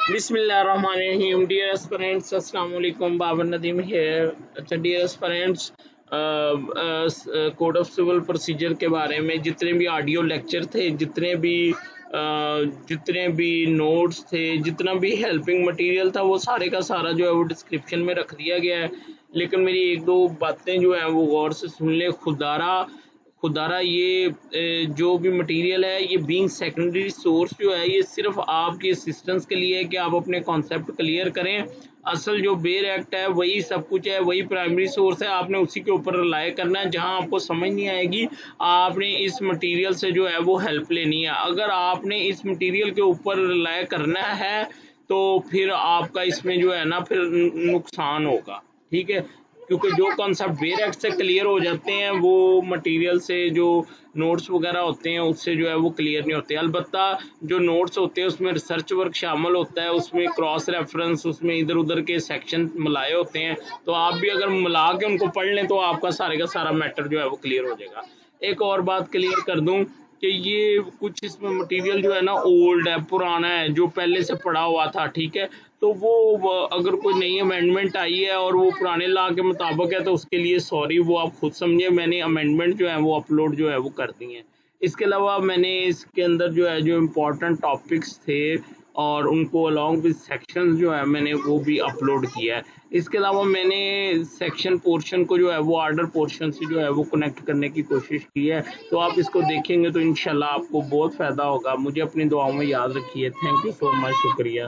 बिस्मिल्लाहिर्रहमानिर्रहीम। Dear aspirants, अस्सलाम वालेकुम। बाबर नदीम हियर। अच्छा dear aspirants, code of civil procedure के बारे में जितने भी ऑडियो लेक्चर थे, जितने भी नोट्स थे, जितना भी हेल्पिंग मटेरियल था, वो सारे का सारा जो है वो डिस्क्रिप्शन में रख दिया गया है। लेकिन मेरी एक दो बातें जो हैं वो गौर से सुन ले। खुदारा ये जो भी मटेरियल है, ये बीइंग सेकेंडरी सोर्स जो है, ये सिर्फ आपकी असिस्टेंस के लिए है कि आप अपने कॉन्सेप्ट क्लियर करें। असल जो बेर एक्ट है वही सब कुछ है, वही प्राइमरी सोर्स है, आपने उसी के ऊपर रिलाय करना है। जहां आपको समझ नहीं आएगी, आपने इस मटेरियल से जो है वो हेल्प लेनी है। अगर आपने इस मटेरियल के ऊपर रिलाय करना है तो फिर आपका इसमें जो है ना फिर नुकसान होगा, ठीक है। क्योंकि जो कॉन्सेप्ट बेर एक्ट से क्लियर हो जाते हैं वो मटेरियल से जो नोट्स वगैरह होते हैं उससे जो है वो क्लियर नहीं होते। अलबत्ता जो नोट्स होते हैं उसमें रिसर्च वर्क शामिल होता है, उसमें क्रॉस रेफरेंस, उसमें इधर उधर के सेक्शन मिलाए होते हैं। तो आप भी अगर मिला के उनको पढ़ लें तो आपका सारे का सारा मैटर जो है वो क्लियर हो जाएगा। एक और बात क्लियर कर दूं कि ये कुछ इसमें मटेरियल जो है ना ओल्ड है, पुराना है, जो पहले से पड़ा हुआ था, ठीक है। तो वो अगर कोई नई अमेंडमेंट आई है और वो पुराने लॉ के मुताबिक है तो उसके लिए सॉरी, वो आप खुद समझे। मैंने अमेंडमेंट जो है वो अपलोड जो है वो कर दी है। इसके अलावा मैंने इसके अंदर जो है जो इम्पोर्टेंट टॉपिक्स थे और उनको अलॉन्ग विद सेक्शन जो है मैंने वो भी अपलोड किया है। इसके अलावा मैंने सेक्शन पोर्शन को जो है वो ऑर्डर पोर्शन से जो है वो कनेक्ट करने की कोशिश की है। तो आप इसको देखेंगे तो इंशाल्लाह आपको बहुत फ़ायदा होगा। मुझे अपनी दुआओं में याद रखिए। थैंक यू सो मच, शुक्रिया।